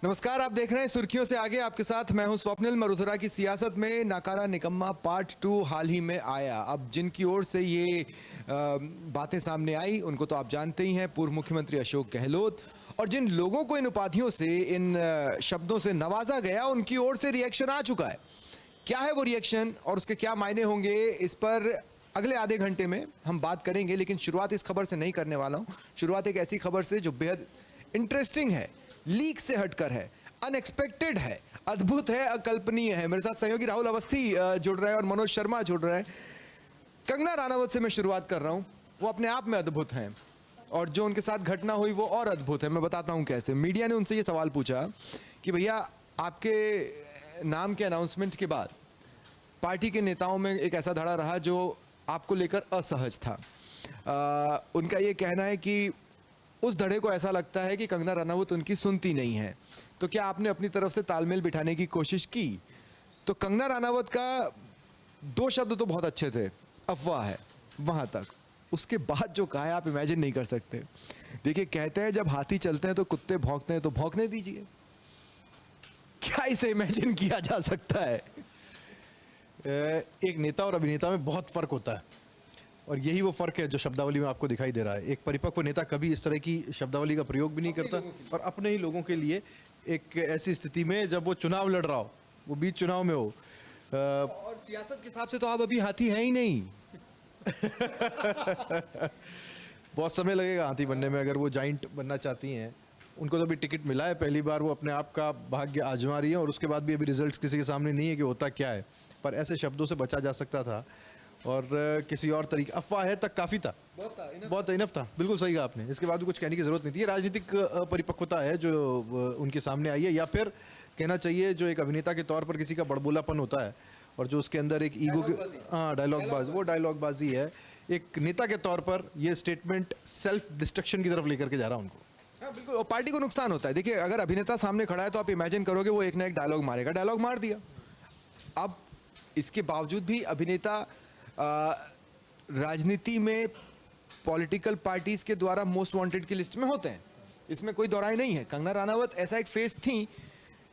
नमस्कार, आप देख रहे हैं सुर्खियों से आगे। आपके साथ मैं हूं स्वप्निल। मरुधरा की सियासत में नाकारा निकम्मा पार्ट 2 हाल ही में आया। अब जिनकी ओर से ये बातें सामने आई उनको तो आप जानते ही हैं, पूर्व मुख्यमंत्री अशोक गहलोत। और जिन लोगों को इन उपाधियों से, इन शब्दों से नवाजा गया, उनकी ओर से रिएक्शन आ चुका है। क्या है वो रिएक्शन और उसके क्या मायने होंगे, इस पर अगले आधे घंटे में हम बात करेंगे। लेकिन शुरुआत इस खबर से नहीं करने वाला हूं। शुरुआत एक ऐसी खबर से जो बेहद इंटरेस्टिंग है, लीक से हटकर है, अनएक्सपेक्टेड है, अद्भुत है, अकल्पनीय है। मेरे साथ सहयोगी राहुल अवस्थी जुड़ रहे हैं और मनोज शर्मा जुड़ रहे हैं। कंगना रानावत से मैं शुरुआत कर रहा हूं। वो अपने आप में अद्भुत हैं और जो उनके साथ घटना हुई वो और अद्भुत है। मैं बताता हूं कैसे। मीडिया ने उनसे ये सवाल पूछा कि भैया, आपके नाम के अनाउंसमेंट के बाद पार्टी के नेताओं में एक ऐसा धड़ा रहा जो आपको लेकर असहज था। उनका ये कहना है कि उस धड़े को ऐसा लगता है कि कंगना रनावत उनकी सुनती नहीं है। तो क्या आपने अपनी तरफ से तालमेल बिठाने की कोशिश की? तो कंगना रनावत का दो शब्द तो बहुत अच्छे थे, अफवाह है, वहां तक। उसके बाद जो कहा है आप इमेजिन नहीं कर सकते। देखिए, कहते हैं जब हाथी चलते हैं तो कुत्ते भौंकते हैं, तो भौंकने दीजिए। क्या इसे इमेजिन किया जा सकता है? एक नेता और अभिनेता में बहुत फर्क होता है और यही वो फर्क है जो शब्दावली में आपको दिखाई दे रहा है। एक परिपक्व नेता कभी इस तरह की शब्दावली का प्रयोग भी नहीं करता और अपने ही लोगों के लिए एक ऐसी स्थिति में जब वो चुनाव लड़ रहा हो, वो बीच चुनाव में हो। और सियासत के हिसाब से तो आप अभी हाथी हैं ही नहीं। बहुत समय लगेगा हाथी बनने में। अगर वो जाइंट बनना चाहती हैं, उनको तो अभी टिकट मिला है, पहली बार वो अपने आप का भाग्य आजमा रही है और उसके बाद भी अभी रिजल्ट्स किसी के सामने नहीं है कि होता क्या है। पर ऐसे शब्दों से बचा जा सकता था और किसी और तरीके, अफवाह है तक काफ़ी था, बहुत इनफ था। बिल्कुल सही कहा आपने। इसके बाद भी कुछ कहने की ज़रूरत नहीं थी। ये राजनीतिक परिपक्वता है जो उनके सामने आई है, या फिर कहना चाहिए जो एक अभिनेता के तौर पर किसी का बड़बोलापन होता है और जो उसके अंदर एक ईगो की, हाँ, डायलॉगबाजी, वो डायलॉगबाजी है। एक नेता के तौर पर ये स्टेटमेंट सेल्फ डिस्ट्रक्शन की तरफ लेकर के जा रहा है उनको। हाँ, बिल्कुल। और पार्टी को नुकसान होता है। देखिए, अगर अभिनेता सामने खड़ा है तो आप इमेजिन करोगे वो एक ना एक डायलॉग मारेगा। डायलॉग मार दिया। अब इसके बावजूद भी अभिनेता राजनीति में पॉलिटिकल पार्टीज के द्वारा मोस्ट वांटेड की लिस्ट में होते हैं, इसमें कोई दौराई नहीं है। कंगना रानावत ऐसा एक फेस थी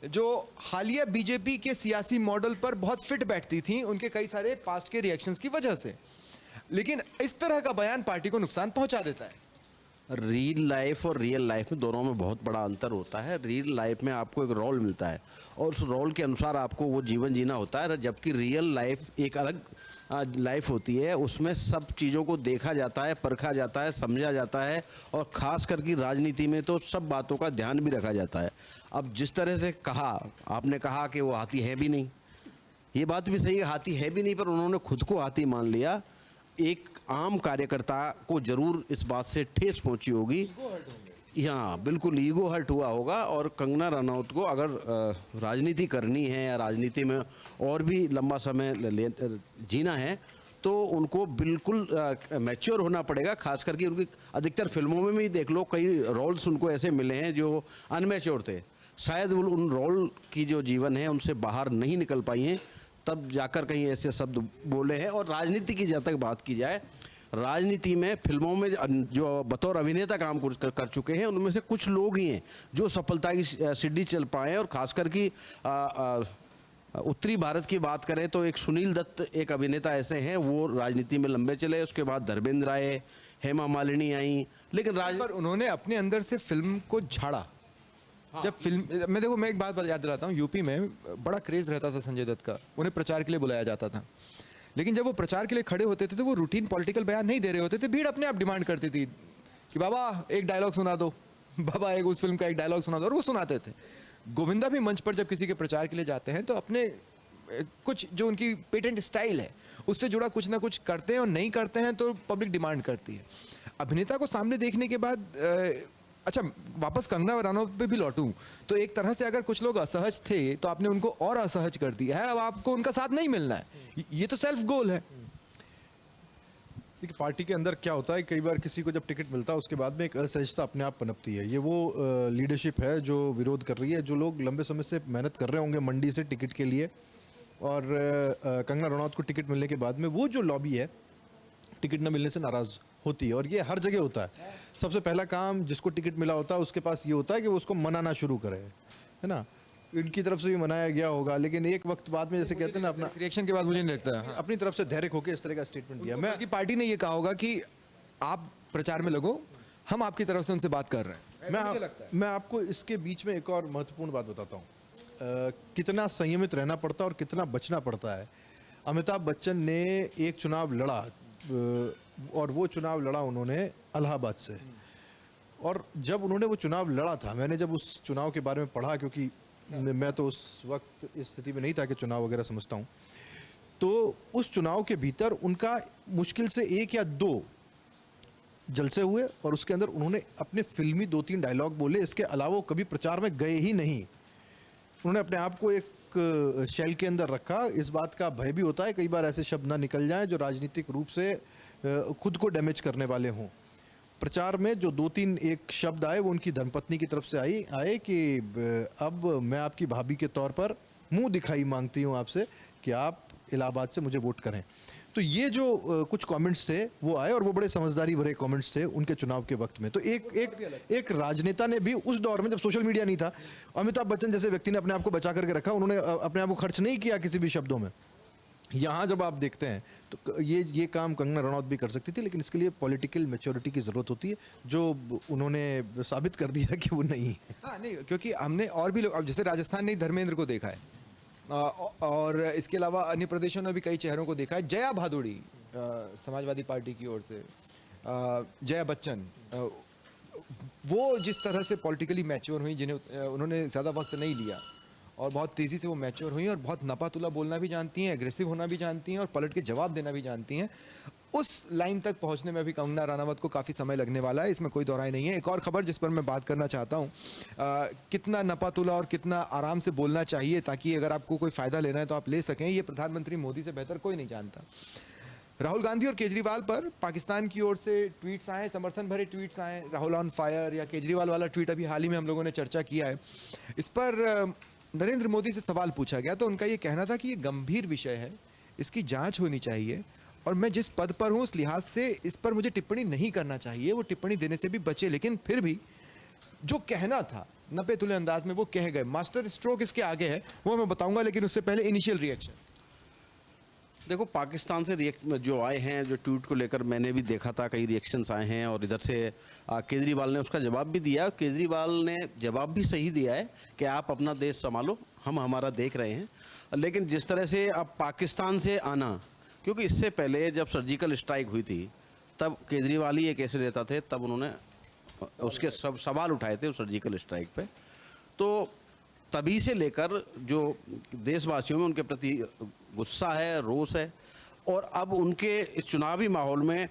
जो हालिया बीजेपी के सियासी मॉडल पर बहुत फिट बैठती थी, उनके कई सारे पास्ट के रिएक्शंस की वजह से। लेकिन इस तरह का बयान पार्टी को नुकसान पहुंचा देता है। रियल लाइफ और रियल लाइफ में दोनों में बहुत बड़ा अंतर होता है। रियल लाइफ में आपको एक रोल मिलता है और उस रोल के अनुसार आपको वो जीवन जीना होता है, जबकि रियल लाइफ एक अलग लाइफ होती है। उसमें सब चीज़ों को देखा जाता है, परखा जाता है, समझा जाता है और ख़ास करके राजनीति में तो सब बातों का ध्यान भी रखा जाता है। अब जिस तरह से कहा आपने, कहा कि वो हाथी है भी नहीं, ये बात भी सही है, हाथी है भी नहीं, पर उन्होंने खुद को हाथी मान लिया। एक आम कार्यकर्ता को जरूर इस बात से ठेस पहुंची होगी, हाँ बिल्कुल, ईगो हर्ट हुआ होगा। और कंगना रनौत को अगर राजनीति करनी है या राजनीति में और भी लंबा समय जीना है तो उनको बिल्कुल मैच्योर होना पड़ेगा। खास करके उनकी अधिकतर फिल्मों में भी देख लो, कई रोल्स उनको ऐसे मिले हैं जो अनमैच्योर थे। शायद वो उन रोल की जो जीवन है उनसे बाहर नहीं निकल पाई हैं, तब जाकर कहीं ऐसे शब्द बोले हैं। और राजनीति की जहाँ तक बात की जाए, राजनीति में फिल्मों में जो बतौर अभिनेता काम कर चुके हैं, उनमें से कुछ लोग ही हैं जो सफलता की सीढ़ी चल पाए। और खासकर कि उत्तरी भारत की बात करें तो एक सुनील दत्त एक अभिनेता ऐसे हैं, वो राजनीति में लंबे चले। उसके बाद धर्मेंद्र आए, हेमा मालिनी आई, लेकिन पर उन्होंने अपने अंदर से फिल्म को झाड़ा। जब फिल्म में, देखो मैं एक बात याद दिलाता हूँ, यूपी में बड़ा क्रेज रहता था संजय दत्त का, उन्हें प्रचार के लिए बुलाया जाता था। लेकिन जब वो प्रचार के लिए खड़े होते थे तो वो रूटीन पॉलिटिकल बयान नहीं दे रहे होते थे। भीड़ अपने आप डिमांड करती थी कि बाबा एक डायलॉग सुना दो, बाबा एक उस फिल्म का एक डायलॉग सुना दो, और वो सुनाते थे। गोविंदा भी मंच पर जब किसी के प्रचार के लिए जाते हैं तो अपने कुछ जो उनकी पेटेंट स्टाइल है उससे जुड़ा कुछ ना कुछ करते हैं, और नहीं करते हैं तो पब्लिक डिमांड करती है। अभिनेता को सामने देखने के बाद अच्छा, वापस कंगना रनौत पे भी लौटूं तो एक तरह से अगर कुछ लोग असहज थे तो आपने उनको और असहज कर दिया है। अब आपको उनका साथ नहीं मिलना है, ये तो सेल्फ गोल है। देखिए, पार्टी के अंदर क्या होता है, कई बार किसी को जब टिकट मिलता है उसके बाद में एक असहजता अपने आप पनपती है। ये वो लीडरशिप है जो विरोध कर रही है, जो लोग लंबे समय से मेहनत कर रहे होंगे मंडी से टिकट के लिए, और कंगना रनौत को टिकट मिलने के बाद में वो जो लॉबी है टिकट न मिलने से नाराज़ होती है। और ये हर जगह होता है। सबसे पहला काम जिसको टिकट मिला होता है उसके पास ये होता है कि वो उसको मनाना शुरू करे है ना, इनकी तरफ से भी मनाया गया होगा, लेकिन एक वक्त बाद में जैसे कहते हैं ना अपना रिएक्शन के बाद मुझे नहीं लगता है। अपनी तरफ से धैर्य होकर इस तरह का स्टेटमेंट दिया। मैं बल्कि पार्टी ने ये कहा होगा कि आप प्रचार में लगो, हम आपकी तरफ से उनसे बात कर रहे हैं। ऐसा मुझे लगता है। मैं आपको इसके बीच में एक और महत्वपूर्ण बात बताता हूँ। कितना संयमित रहना पड़ता है और कितना बचना पड़ता है। अमिताभ बच्चन ने एक चुनाव लड़ा और वो चुनाव लड़ा उन्होंने इलाहाबाद से, और जब उन्होंने वो चुनाव लड़ा था, मैंने जब उस चुनाव के बारे में पढ़ा, क्योंकि मैं तो उस वक्त इस स्थिति में नहीं था कि चुनाव वगैरह समझता हूँ, तो उस चुनाव के भीतर उनका मुश्किल से 1 या 2 जलसे हुए और उसके अंदर उन्होंने अपने फिल्मी 2-3 डायलॉग बोले। इसके अलावा वो कभी प्रचार में गए ही नहीं। उन्होंने अपने आप को एक शेल के अंदर रखा। इस बात का भय भी होता है कई बार ऐसे शब्द ना निकल जाएं जो राजनीतिक रूप से खुद को डैमेज करने वाले हों। प्रचार में जो 2-3 एक शब्द आए वो उनकी धर्मपत्नी की तरफ से आए कि अब मैं आपकी भाभी के तौर पर मुंह दिखाई मांगती हूं आपसे कि आप इलाहाबाद से मुझे वोट करें। तो ये जो कुछ कमेंट्स थे वो आए और वो बड़े समझदारी भरे कमेंट्स थे उनके चुनाव के वक्त में। तो एक राजनेता ने भी उस दौर में जब सोशल मीडिया नहीं था, अमिताभ बच्चन जैसे व्यक्ति ने अपने आप को बचा करके रखा। उन्होंने अपने आप को खर्च नहीं किया किसी भी शब्दों में। यहाँ जब आप देखते हैं तो ये काम कंगना रनौत भी कर सकती थी, लेकिन इसके लिए पॉलिटिकल मैच्योरिटी की ज़रूरत होती है, जो उन्होंने साबित कर दिया कि वो नहीं है। हाँ नहीं, क्योंकि हमने और भी लोग, अब जैसे राजस्थान ने धर्मेंद्र को देखा है, और इसके अलावा अन्य प्रदेशों में भी कई चेहरों को देखा है। जया भादुड़ी समाजवादी पार्टी की ओर से, जया बच्चन, वो जिस तरह से पॉलिटिकली मैच्योर हुई, जिन्हें उन्होंने ज़्यादा वक्त नहीं लिया और बहुत तेज़ी से वो मैच्योर हुई और बहुत नपातुला बोलना भी जानती हैं, एग्रेसिव होना भी जानती हैं और पलट के जवाब देना भी जानती हैं। उस लाइन तक पहुंचने में अभी कंगना रनावत को काफ़ी समय लगने वाला है, इसमें कोई दोहराई नहीं है। एक और खबर जिस पर मैं बात करना चाहता हूं, कितना नपातुला और कितना आराम से बोलना चाहिए ताकि अगर आपको कोई फ़ायदा लेना है तो आप ले सकें, ये प्रधानमंत्री मोदी से बेहतर कोई नहीं जानता। राहुल गांधी और केजरीवाल पर पाकिस्तान की ओर से ट्वीट्स आए, समर्थन भरे ट्वीट्स आए। राहुल ऑन फायर या केजरीवाल वाला ट्वीट अभी हाल ही में हम लोगों ने चर्चा किया है। इस पर नरेंद्र मोदी से सवाल पूछा गया तो उनका ये कहना था कि ये गंभीर विषय है, इसकी जांच होनी चाहिए और मैं जिस पद पर हूँ उस लिहाज से इस पर मुझे टिप्पणी नहीं करना चाहिए। वो टिप्पणी देने से भी बचे, लेकिन फिर भी जो कहना था नपे तुले अंदाज में वो कह गए। मास्टर स्ट्रोक इसके आगे है, वो मैं बताऊंगा, लेकिन उससे पहले इनिशियल रिएक्शन। देखो, पाकिस्तान से जो आए हैं, जो ट्वीट को लेकर मैंने भी देखा था, कई रिएक्शंस आए हैं और इधर से केजरीवाल ने उसका जवाब भी दिया। केजरीवाल ने जवाब भी सही दिया है कि आप अपना देश संभालो, हम हमारा देख रहे हैं। लेकिन जिस तरह से अब पाकिस्तान से आना, क्योंकि इससे पहले जब सर्जिकल स्ट्राइक हुई थी तब केजरीवाल ही एक ऐसे नेता थे, तब उन्होंने उसके सब सवाल उठाए थे उस सर्जिकल स्ट्राइक पे। तो तभी से लेकर जो देशवासियों में उनके प्रति गुस्सा है, रोष है, और अब उनके इस चुनावी माहौल में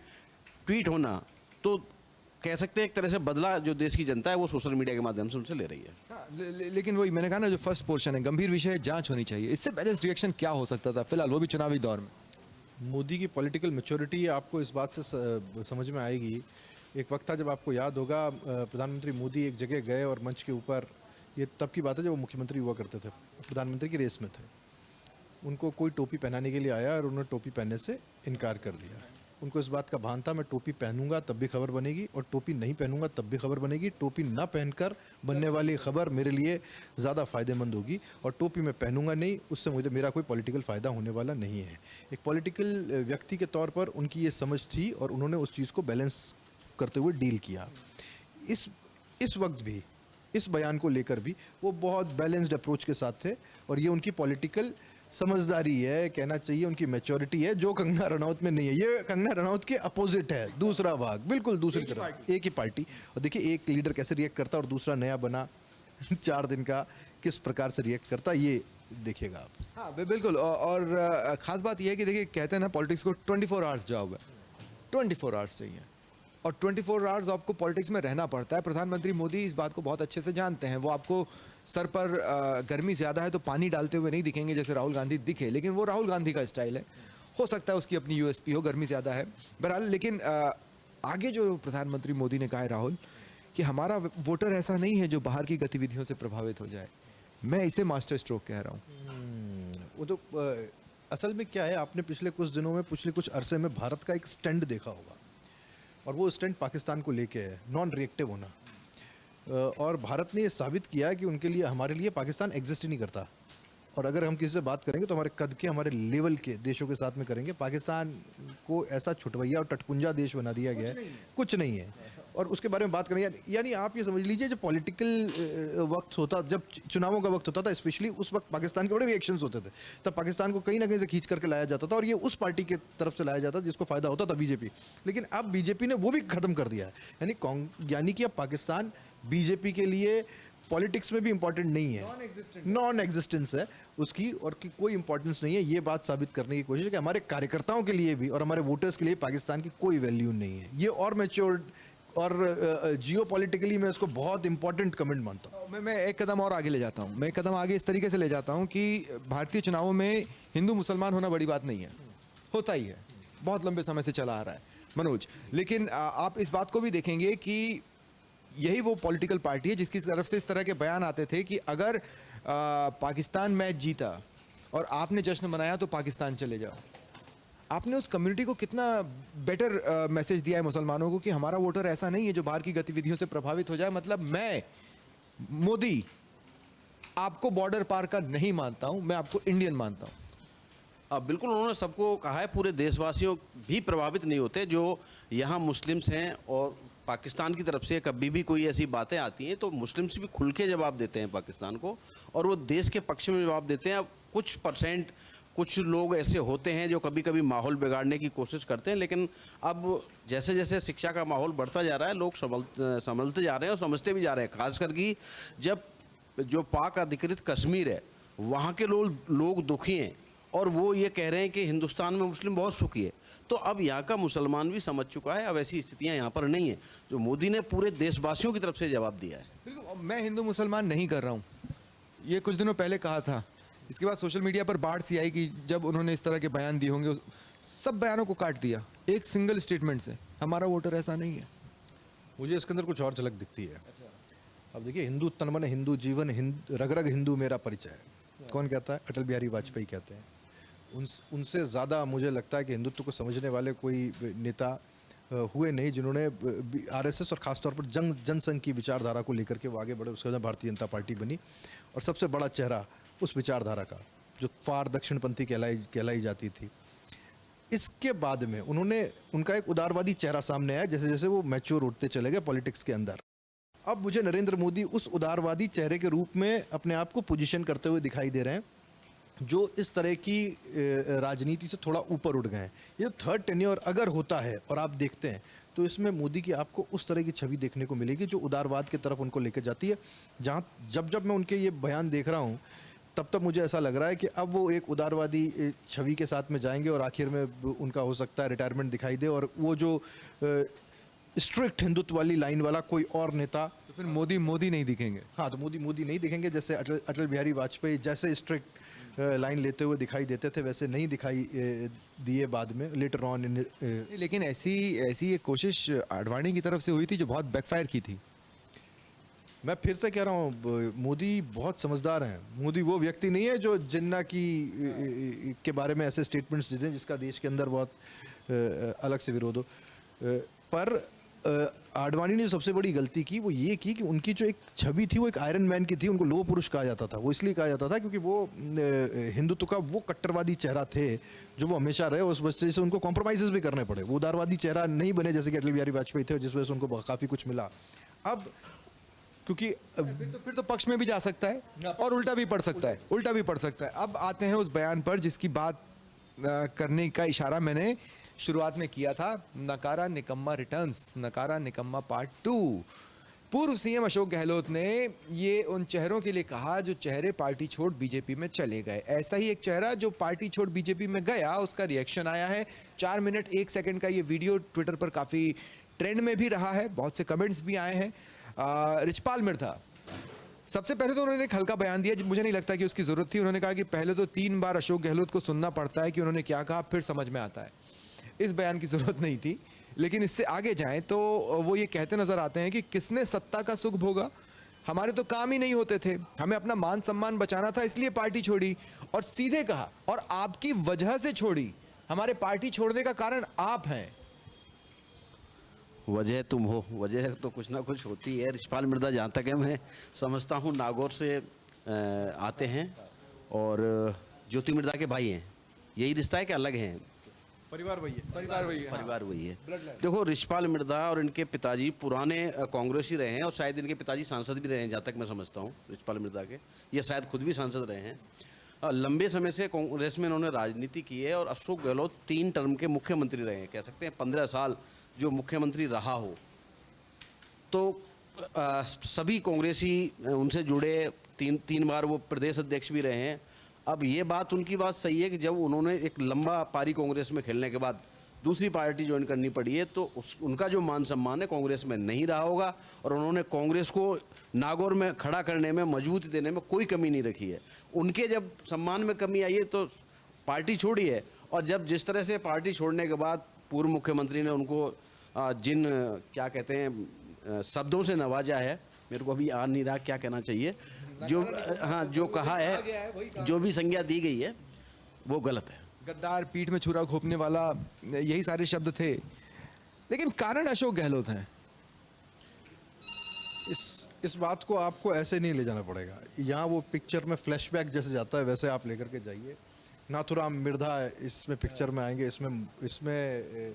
ट्वीट होना, तो कह सकते हैं एक तरह से बदला जो देश की जनता है वो सोशल मीडिया के माध्यम से उनसे ले रही है। हाँ, लेकिन वही मैंने कहा ना, जो फर्स्ट पोर्शन है, गंभीर विषय है, जांच होनी चाहिए। इससे बैलेंस रिएक्शन क्या हो सकता था फिलहाल, वो भी चुनावी दौर में? मोदी की पॉलिटिकल मैच्योरिटी आपको इस बात से समझ में आएगी। एक वक्त था जब आपको याद होगा, प्रधानमंत्री मोदी एक जगह गए और मंच के ऊपर, ये तब की बात है जब वो मुख्यमंत्री हुआ करते थे, प्रधानमंत्री की रेस में थे, उनको कोई टोपी पहनाने के लिए आया और उन्होंने टोपी पहनने से इनकार कर दिया। उनको इस बात का भान था, मैं टोपी पहनूंगा तब भी खबर बनेगी और टोपी नहीं पहनूंगा तब भी खबर बनेगी। टोपी ना पहनकर बनने वाली खबर मेरे लिए ज़्यादा फ़ायदेमंद होगी, और टोपी मैं पहनूंगा नहीं, उससे मुझे मेरा कोई पॉलिटिकल फ़ायदा होने वाला नहीं है। एक पॉलिटिकल व्यक्ति के तौर पर उनकी ये समझ थी और उन्होंने उस चीज़ को बैलेंस करते हुए डील किया। इस वक्त भी, इस बयान को लेकर भी वो बहुत बैलेंस्ड अप्रोच के साथ थे, और ये उनकी पॉलिटिकल समझदारी है, कहना चाहिए उनकी मैच्योरिटी है, जो कंगना रनौत में नहीं है। ये कंगना रनौत के अपोजिट है, दूसरा भाग, बिल्कुल दूसरी तरफ, एक ही पार्टी। और देखिए एक लीडर कैसे रिएक्ट करता और दूसरा नया बना 4 दिन का किस प्रकार से रिएक्ट करता, ये देखिएगा आप। हाँ बिल्कुल। और ख़ास बात यह है कि देखिए, कहते हैं ना पॉलिटिक्स को 24 आवर्स जॉब है, 24 आवर्स चाहिए, और 24 आवर्स आपको पॉलिटिक्स में रहना पड़ता है। प्रधानमंत्री मोदी इस बात को बहुत अच्छे से जानते हैं। वो आपको सर पर गर्मी ज़्यादा है तो पानी डालते हुए नहीं दिखेंगे जैसे राहुल गांधी दिखे, लेकिन वो राहुल गांधी का स्टाइल है। हो सकता है उसकी अपनी यूएसपी हो, गर्मी ज़्यादा है बहरहाल। लेकिन आगे जो प्रधानमंत्री मोदी ने कहा है राहुल, कि हमारा वोटर ऐसा नहीं है जो बाहर की गतिविधियों से प्रभावित हो जाए, मैं इसे मास्टर स्ट्रोक कह रहा हूँ। वो तो असल में क्या है, आपने पिछले कुछ दिनों में, पिछले कुछ अरसे में भारत का एक स्टैंड देखा होगा, और वो स्टैंड पाकिस्तान को लेके है, नॉन रिएक्टिव होना। और भारत ने ये साबित किया है कि उनके लिए, हमारे लिए पाकिस्तान एग्जिस्ट ही नहीं करता। और अगर हम किसी से बात करेंगे तो हमारे कद के, हमारे लेवल के देशों के साथ में करेंगे। पाकिस्तान को ऐसा छुटवैया और टटपुंजा देश बना दिया गया है, कुछ नहीं है। और उसके बारे में बात करें, यानी आप ये समझ लीजिए, जब पॉलिटिकल वक्त होता, जब चुनावों का वक्त होता था, स्पेशली उस वक्त पाकिस्तान के बड़े रिएक्शंस होते थे। तब पाकिस्तान को कहीं ना कहीं से खींच करके लाया जाता था और ये उस पार्टी की तरफ से लाया जाता था जिसको फायदा होता था, बीजेपी। लेकिन अब बीजेपी ने वो भी खत्म कर दिया है। यानी कि अब पाकिस्तान बीजेपी के लिए पॉलिटिक्स में भी इंपॉर्टेंट नहीं है, नॉन एग्जिस्टेंस है उसकी, और की कोई इंपॉर्टेंस नहीं है। ये बात साबित करने की कोशिश है कि हमारे कार्यकर्ताओं के लिए भी और हमारे वोटर्स के लिए पाकिस्तान की कोई वैल्यू नहीं है। ये और मैच्योर्ड और जियो पॉलिटिकली मैं इसको बहुत इंपॉर्टेंट कमेंट मानता हूँ। मैं एक कदम और आगे ले जाता हूँ। मैं एक कदम आगे इस तरीके से ले जाता हूँ कि भारतीय चुनावों में हिंदू मुसलमान होना बड़ी बात नहीं है, होता ही है, बहुत लंबे समय से चला आ रहा है मनोज। लेकिन आप इस बात को भी देखेंगे कि यही वो पॉलिटिकल पार्टी है जिसकी तरफ से इस तरह के बयान आते थे कि अगर पाकिस्तान मैच जीता और आपने जश्न मनाया तो पाकिस्तान चले जाओ। आपने उस कम्युनिटी को कितना बेटर मैसेज दिया है मुसलमानों को कि हमारा वोटर ऐसा नहीं है जो बाहर की गतिविधियों से प्रभावित हो जाए। मतलब मैं मोदी आपको बॉर्डर पार का नहीं मानता हूं, मैं आपको इंडियन मानता हूं। बिल्कुल, उन्होंने सबको कहा है, पूरे देशवासियों भी प्रभावित नहीं होते जो यहाँ मुस्लिम्स हैं। और पाकिस्तान की तरफ से कभी भी कोई ऐसी बातें आती हैं तो मुस्लिम्स भी खुल के जवाब देते हैं पाकिस्तान को, और वो देश के पक्ष में जवाब देते हैं। अब कुछ परसेंट कुछ लोग ऐसे होते हैं जो कभी कभी माहौल बिगाड़ने की कोशिश करते हैं, लेकिन अब जैसे जैसे शिक्षा का माहौल बढ़ता जा रहा है, लोग समझते जा रहे हैं और समझते भी जा रहे हैं। खासकर कि जब जो पाक अधिकृत कश्मीर है वहाँ के लोग दुखी हैं और वो ये कह रहे हैं कि हिंदुस्तान में मुस्लिम बहुत सुखी है, तो अब यहाँ का मुसलमान भी समझ चुका है अब ऐसी स्थितियाँ यहाँ पर नहीं है। जो मोदी ने पूरे देशवासियों की तरफ से जवाब दिया है। बिल्कुल, मैं हिंदू मुसलमान नहीं कर रहा हूँ, ये कुछ दिनों पहले कहा था। इसके बाद सोशल मीडिया पर बाढ़ सी आई कि जब उन्होंने इस तरह के बयान दिए होंगे, सब बयानों को काट दिया एक सिंगल स्टेटमेंट से, हमारा वोटर ऐसा नहीं है। मुझे इसके अंदर कुछ और झलक दिखती है। अब देखिए, हिंदू तन मन हिंदू जीवन, रग रग हिंदू मेरा परिचय है। कौन कहता है? अटल बिहारी वाजपेयी कहते हैं। उनसे ज़्यादा मुझे लगता है कि हिंदुत्व को समझने वाले कोई नेता हुए नहीं जिन्होंने आरएसएस और ख़ासतौर पर जनसंघ की विचारधारा को लेकर के वो आगे बढ़े। उसके बाद भारतीय जनता पार्टी बनी और सबसे बड़ा चेहरा उस विचारधारा का, जो फार दक्षिणपंथी कहलाई जाती थी। इसके बाद में उनका एक उदारवादी चेहरा सामने आया जैसे जैसे वो मैच्योर होते चले गए पॉलिटिक्स के अंदर। अब मुझे नरेंद्र मोदी उस उदारवादी चेहरे के रूप में अपने आप को पोजीशन करते हुए दिखाई दे रहे हैं, जो इस तरह की राजनीति से थोड़ा ऊपर उठ गए हैं। ये थर्ड टेन्योर अगर होता है और आप देखते हैं तो इसमें मोदी की आपको उस तरह की छवि देखने को मिलेगी जो उदारवाद की तरफ उनको लेकर जाती है। जहाँ जब मैं उनके ये बयान देख रहा हूँ तब मुझे ऐसा लग रहा है कि अब वो एक उदारवादी छवि के साथ में जाएंगे और आखिर में उनका हो सकता है रिटायरमेंट दिखाई दे, और वो जो स्ट्रिक्ट हिंदुत्व वाली लाइन वाला कोई और नेता, तो फिर मोदी नहीं दिखेंगे। हाँ, तो मोदी नहीं दिखेंगे। जैसे अटल बिहारी वाजपेयी जैसे स्ट्रिक्ट लाइन लेते हुए दिखाई देते थे वैसे नहीं दिखाई दिए बाद में, लेटर ऑन। लेकिन ऐसी एक कोशिश आडवाणी की तरफ से हुई थी जो बहुत बैकफायर की थी। मैं फिर से कह रहा हूँ, मोदी बहुत समझदार हैं। मोदी वो व्यक्ति नहीं है जो जिन्ना के बारे में ऐसे स्टेटमेंट्स देते हैं जिसका देश के अंदर बहुत अलग से विरोध हो। पर आडवाणी ने जो सबसे बड़ी गलती की वो ये की कि उनकी जो एक छवि थी वो एक आयरन मैन की थी। उनको लोह पुरुष कहा जाता था। वो इसलिए कहा जाता था क्योंकि वो हिंदुत्व का वो कट्टरवादी चेहरा थे जो वो हमेशा रहे। उस वजह से उनको कॉम्प्रोमाइज़ भी करने पड़े। वो उदारवादी चेहरा नहीं बने जैसे कि अटल बिहारी वाजपेयी थे, जिस वजह से उनको काफ़ी कुछ मिला। अब क्योंकि फिर तो पक्ष में भी जा सकता है और उल्टा भी पड़ सकता है। अब आते हैं उस बयान पर जिसकी बात करने का इशारा मैंने शुरुआत में किया था। नकारा निकम्मा रिटर्न्स, नकारा निकम्मा पार्ट 2। पूर्व सीएम अशोक गहलोत ने ये उन चेहरों के लिए कहा जो चेहरे पार्टी छोड़ बीजेपी में चले गए। ऐसा ही एक चेहरा जो पार्टी छोड़ बीजेपी में गया, उसका रिएक्शन आया है। 4 मिनट 1 सेकंड का ये वीडियो ट्विटर पर काफ़ी ट्रेंड में भी रहा है, बहुत से कमेंट्स भी आए हैं। रिचपाल मिर्था, सबसे पहले तो उन्होंने एक हल्का बयान दिया, मुझे नहीं लगता कि उसकी ज़रूरत थी। उन्होंने कहा कि पहले तो 3 बार अशोक गहलोत को सुनना पड़ता है कि उन्होंने क्या कहा, फिर समझ में आता है। इस बयान की ज़रूरत नहीं थी। लेकिन इससे आगे जाएं तो वो ये कहते नज़र आते हैं कि किसने सत्ता का सुख भोगा, हमारे तो काम ही नहीं होते थे, हमें अपना मान सम्मान बचाना था इसलिए पार्टी छोड़ी। और सीधे कहा, और आपकी वजह से छोड़ी, हमारे पार्टी छोड़ने का कारण आप हैं। वजह तुम हो, वजह तो कुछ ना कुछ होती है। रिछपाल मृधा जहाँ तक है मैं समझता हूँ नागौर से आते हैं और ज्योति मृधा के भाई हैं। यही रिश्ता है कि अलग हैं? परिवार वही है। परिवार वही है, हाँ। परिवार वही है। देखो रिछपाल मृधा और इनके पिताजी पुराने कांग्रेसी रहे हैं और शायद इनके पिताजी सांसद भी रहे हैं, जहाँ तक मैं समझता हूँ रिछपाल मृधा के। ये शायद खुद भी सांसद रहे हैं। लंबे समय से कांग्रेस में इन्होंने राजनीति की है और अशोक गहलोत 3 टर्म के मुख्यमंत्री रहे हैं, कह सकते हैं 15 साल जो मुख्यमंत्री रहा हो। तो सभी कांग्रेसी उनसे जुड़े, तीन बार वो प्रदेश अध्यक्ष भी रहे हैं। अब ये बात उनकी बात सही है कि जब उन्होंने एक लंबा पारी कांग्रेस में खेलने के बाद दूसरी पार्टी ज्वाइन करनी पड़ी है तो उनका जो मान सम्मान है कांग्रेस में नहीं रहा होगा और उन्होंने कांग्रेस को नागौर में खड़ा करने में, मजबूती देने में कोई कमी नहीं रखी है। उनके जब सम्मान में कमी आई है तो पार्टी छोड़ी है। और जब जिस तरह से पार्टी छोड़ने के बाद पूर्व मुख्यमंत्री ने उनको जिन क्या कहते हैं शब्दों से नवाजा है, मेरे को अभी आ नहीं रहा क्या कहना चाहिए, जो हाँ जो कहा है, जो भी संज्ञा दी गई है वो गलत है। गद्दार, पीठ में छुरा घोंपने वाला, यही सारे शब्द थे। लेकिन कारण अशोक गहलोत हैं। इस बात को आपको ऐसे नहीं ले जाना पड़ेगा। यहाँ वो पिक्चर में फ्लैशबैक जैसे जाता है वैसे आप लेकर के जाइए। नाथुराम मिर्धा इसमें पिक्चर में आएंगे, इसमें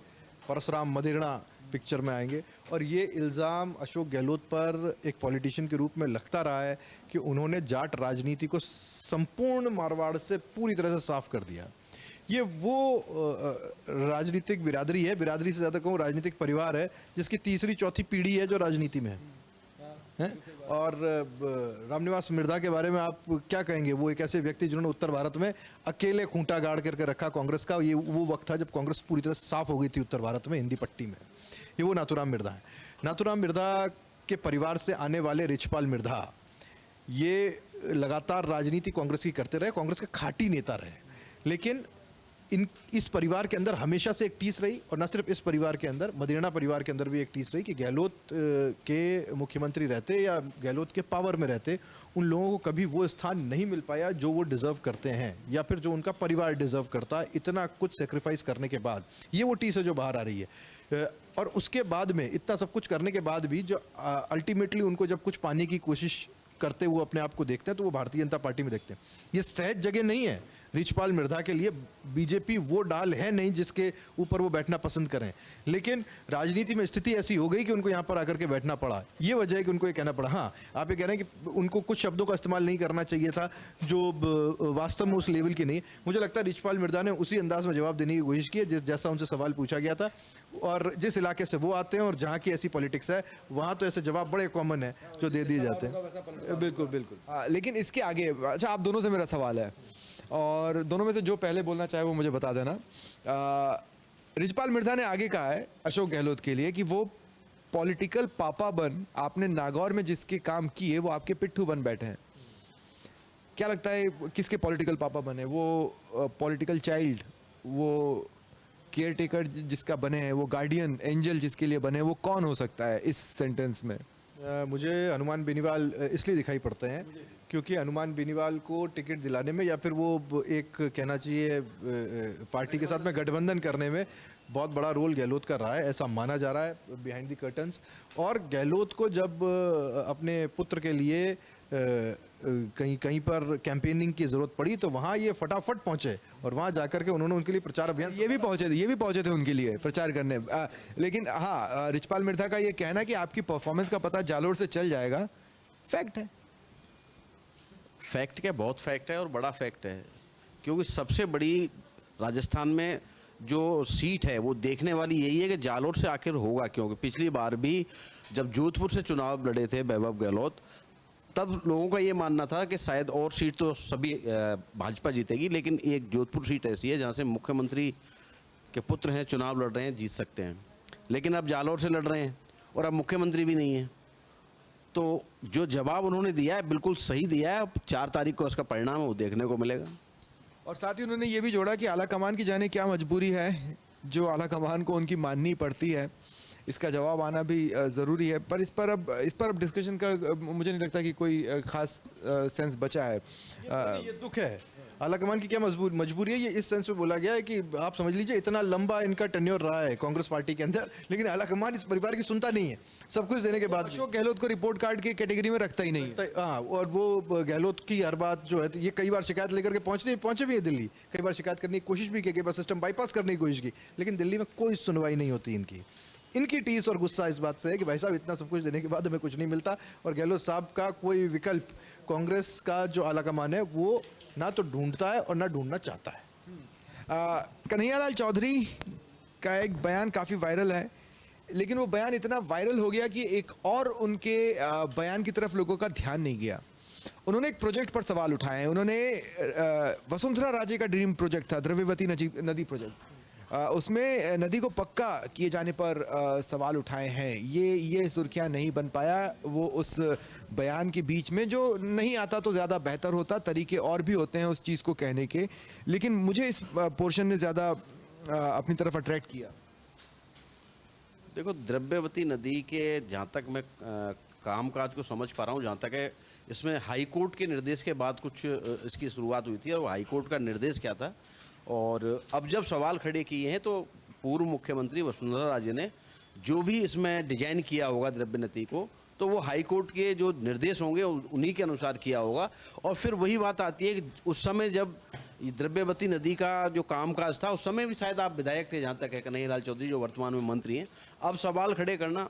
परशुराम मदेरणा पिक्चर में आएंगे। और ये इल्ज़ाम अशोक गहलोत पर एक पॉलिटिशियन के रूप में लगता रहा है कि उन्होंने जाट राजनीति को संपूर्ण मारवाड़ से पूरी तरह से साफ कर दिया। ये वो राजनीतिक बिरादरी है, बिरादरी से ज़्यादा कहूँ राजनीतिक परिवार है, जिसकी तीसरी चौथी पीढ़ी है जो राजनीति में है। और रामनिवास मिर्धा के बारे में आप क्या कहेंगे? वो एक ऐसे व्यक्ति जिन्होंने उत्तर भारत में अकेले खूंटा गाड़ करके रखा कांग्रेस का। ये वो वक्त था जब कांग्रेस पूरी तरह साफ हो गई थी उत्तर भारत में, हिंदी पट्टी में। ये वो नाथुराम मिर्धा है। नाथुराम मिर्धा के परिवार से आने वाले रिछपाल मृधा ये लगातार राजनीति कांग्रेस की करते रहे, कांग्रेस के खाटी नेता रहे। लेकिन इस परिवार के अंदर हमेशा से एक टीस रही, और न सिर्फ इस परिवार के अंदर, मदेरणा परिवार के अंदर भी एक टीस रही कि गहलोत के मुख्यमंत्री रहते या गहलोत के पावर में रहते उन लोगों को कभी वो स्थान नहीं मिल पाया जो वो डिज़र्व करते हैं या फिर जो उनका परिवार डिज़र्व करता है। इतना कुछ सेक्रीफाइस करने के बाद ये वो टीस है जो बाहर आ रही है। और उसके बाद में इतना सब कुछ करने के बाद भी जो अल्टीमेटली उनको जब कुछ पाने की कोशिश करते हुए अपने आप को देखते हैं तो वो भारतीय जनता पार्टी में देखते हैं। ये सहज जगह नहीं है रिछपाल मृधा के लिए। बीजेपी वो डाल है नहीं जिसके ऊपर वो बैठना पसंद करें, लेकिन राजनीति में स्थिति ऐसी हो गई कि उनको यहाँ पर आकर के बैठना पड़ा। ये वजह है कि उनको ये कहना पड़ा। हाँ, आप ये कह रहे हैं कि उनको कुछ शब्दों का इस्तेमाल नहीं करना चाहिए था जो वास्तव में उस लेवल की नहीं। मुझे लगता है रिछपाल मृधा ने उसी अंदाज में जवाब देने की कोशिश की है जैसा उनसे सवाल पूछा गया था। और जिस इलाके से वो आते हैं और जहाँ की ऐसी पॉलिटिक्स है वहाँ तो ऐसे जवाब बड़े कॉमन है जो दे दिए जाते हैं। बिल्कुल बिल्कुल। लेकिन इसके आगे, अच्छा आप दोनों से मेरा सवाल है और दोनों में से जो पहले बोलना चाहे वो मुझे बता देना। रिछपाल मृधा ने आगे कहा है अशोक गहलोत के लिए कि वो पॉलिटिकल पापा बन, आपने नागौर में जिसके काम किए वो आपके पिट्ठू बन बैठे हैं। क्या लगता है किसके पॉलिटिकल पापा बने? वो पॉलिटिकल चाइल्ड, वो केयर टेकर जिसका बने हैं, वो गार्डियन एंजल जिसके लिए बने, वो कौन हो सकता है इस सेंटेंस में? मुझे हनुमान बेनीवाल इसलिए दिखाई पड़ते हैं क्योंकि हनुमान बेनीवाल को टिकट दिलाने में या फिर वो एक कहना चाहिए पार्टी के साथ में गठबंधन करने में बहुत बड़ा रोल गहलोत का रहा है, ऐसा माना जा रहा है बिहाइंड द कर्टन्स। और गहलोत को जब अपने पुत्र के लिए कहीं पर कैंपेनिंग की ज़रूरत पड़ी तो वहाँ ये फटाफट पहुँचे और वहाँ जाकर के उन्होंने उनके लिए प्रचार अभियान, ये भी पहुँचे थे उनके लिए प्रचार करने। लेकिन हाँ, रिछपाल मृधा का ये कहना कि आपकी परफॉर्मेंस का पता जालोर से चल जाएगा, फैक्ट है। फैक्ट क्या, बहुत फैक्ट है और बड़ा फैक्ट है, क्योंकि सबसे बड़ी राजस्थान में जो सीट है वो देखने वाली यही है कि जालोर से आखिर होगा। क्योंकि पिछली बार भी जब जोधपुर से चुनाव लड़े थे वैभव गहलोत, तब लोगों का ये मानना था कि शायद और सीट तो सभी भाजपा जीतेगी, लेकिन एक जोधपुर सीट ऐसी है जहाँ से मुख्यमंत्री के पुत्र हैं, चुनाव लड़ रहे हैं, जीत सकते हैं। लेकिन अब जालोर से लड़ रहे हैं और अब मुख्यमंत्री भी नहीं है। तो जो जवाब उन्होंने दिया है बिल्कुल सही दिया है। अब 4 तारीख को उसका परिणाम वो देखने को मिलेगा। और साथ ही उन्होंने ये भी जोड़ा कि आला कमान की जाने क्या मजबूरी है जो आला कमान को उनकी माननी पड़ती है। इसका जवाब आना भी ज़रूरी है। पर इस पर अब डिस्कशन का मुझे नहीं लगता कि कोई ख़ास सेंस बचा है। ये दुख है आलाकमान की क्या मजबूरी है, ये इस सेंस में बोला गया है कि आप समझ लीजिए इतना लंबा इनका टेन्योर रहा है कांग्रेस पार्टी के अंदर, लेकिन आलाकमान इस परिवार की सुनता नहीं है, सब कुछ देने के बाद भी। अशोक गहलोत को रिपोर्ट कार्ड की कैटेगरी में रखता ही नहीं है। हाँ, और वो गहलोत की हर बात जो है, तो ये कई बार शिकायत लेकर के पहुंचे भी है दिल्ली, कई बार शिकायत करने की कोशिश भी की, कई बार सिस्टम बाईपास करने की कोशिश की, लेकिन दिल्ली में कोई सुनवाई नहीं होती इनकी टीस और गुस्सा इस बात से है कि भाई साहब इतना सब कुछ देने के बाद हमें कुछ नहीं मिलता, और गहलोत साहब का कोई विकल्प कांग्रेस का जो आलाकमान है वो ना तो ढूंढता है और ना ढूंढना चाहता है। कन्हैयालाल चौधरी का एक बयान काफ़ी वायरल है, लेकिन वो बयान इतना वायरल हो गया कि एक और उनके बयान की तरफ लोगों का ध्यान नहीं गया। उन्होंने एक प्रोजेक्ट पर सवाल उठाए हैं। उन्होंने वसुंधरा राजे का ड्रीम प्रोजेक्ट था, द्रव्यवती नदी प्रोजेक्ट, उसमें नदी को पक्का किए जाने पर सवाल उठाए हैं। ये सुर्खियां नहीं बन पाया। वो उस बयान के बीच में जो नहीं आता तो ज़्यादा बेहतर होता, तरीके और भी होते हैं उस चीज़ को कहने के, लेकिन मुझे इस पोर्शन ने ज़्यादा अपनी तरफ अट्रैक्ट किया। देखो, द्रव्यवती नदी के जहाँ तक मैं कामकाज को समझ पा रहा हूँ, जहाँ तक है, इसमें हाई कोर्ट के निर्देश के बाद कुछ इसकी शुरुआत हुई थी, और वो हाई कोर्ट का निर्देश क्या था, और अब जब सवाल खड़े किए हैं तो पूर्व मुख्यमंत्री वसुंधरा राजे ने जो भी इसमें डिजाइन किया होगा द्रव्यवती को, तो वो हाई कोर्ट के जो निर्देश होंगे उन्हीं के अनुसार किया होगा। और फिर वही बात आती है कि उस समय जब द्रव्यवती नदी का जो कामकाज था, उस समय भी शायद आप विधायक थे, जहाँ तक है कन्हैयालाल चौधरी जो वर्तमान में मंत्री हैं। अब सवाल खड़े करना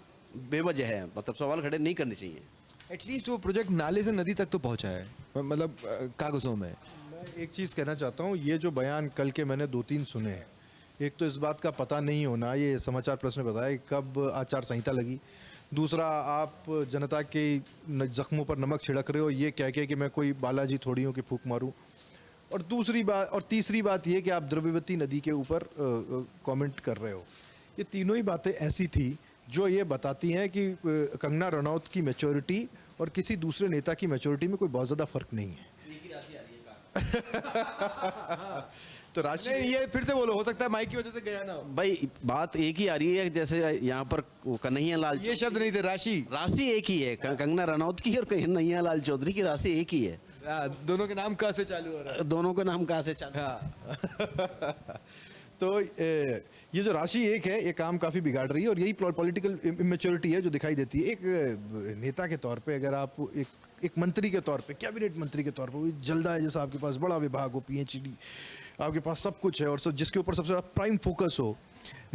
बेवजह है, मतलब सवाल खड़े नहीं करने चाहिए। एटलीस्ट वो प्रोजेक्ट नाले से नदी तक तो पहुंचा है, मतलब कागजों में। मैं एक चीज़ कहना चाहता हूँ, ये जो बयान कल के मैंने 2-3 सुने हैं, एक तो इस बात का पता नहीं होना, ये समाचार प्रेस ने बताया कि कब आचार संहिता लगी। दूसरा, आप जनता के जख्मों पर नमक छिड़क रहे हो ये कह के कि मैं कोई बालाजी थोड़ी हूँ कि फूंक मारूँ। और तीसरी बात ये कि आप द्रव्यवती नदी के ऊपर कमेंट कर रहे हो। ये तीनों ही बातें ऐसी थी जो ये बताती हैं कि कंगना रनौत की मैच्योरिटी और किसी दूसरे नेता की मैच्योरिटी में कोई बहुत ज़्यादा फर्क नहीं है। तो राशि नहीं, ये फिर से बोलो, हो सकता है माइक की वजह से गया ना हो। भाई, बात एक ही आ रही है, जैसे यहाँ पर कन्हैयालाल, ये शब्द नहीं थे, राशि एक ही है, कंगना रनौत की और कन्हैयालाल चौधरी की राशि एक ही है। दोनों के नाम क से चालू हो रहा है। दोनों के नाम कहाँ से चालू? तो ये जो राशि एक है, ये काम काफ़ी बिगाड़ रही है, और यही पॉलिटिकल इमेच्योरिटी है जो दिखाई देती है। एक नेता के तौर पे अगर आप एक मंत्री के तौर पे, कैबिनेट मंत्री के तौर पे, वो जल्दा है जैसा आपके पास बड़ा विभाग हो, PhD, आपके पास सब कुछ है, और जिसके ऊपर सबसे ज़्यादा प्राइम फोकस हो,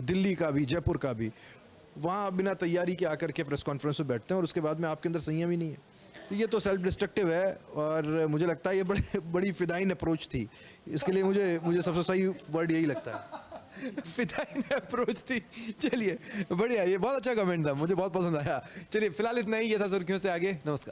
दिल्ली का भी, जयपुर का भी, वहाँ बिना तैयारी के आकर के प्रेस कॉन्फ्रेंस में बैठते हैं, और उसके बाद में आपके अंदर संयम ही नहीं है। ये तो सेल्फ डिस्ट्रक्टिव है, और मुझे लगता है ये बड़ी फिदाइन अप्रोच थी। इसके लिए मुझे सबसे सही वर्ड यही लगता है, फिदाइन अप्रोच थी। चलिए, बढ़िया, ये बहुत अच्छा कमेंट था, मुझे बहुत पसंद आया। चलिए, फिलहाल इतना ही, ये था सुर्खियों से आगे। नमस्कार।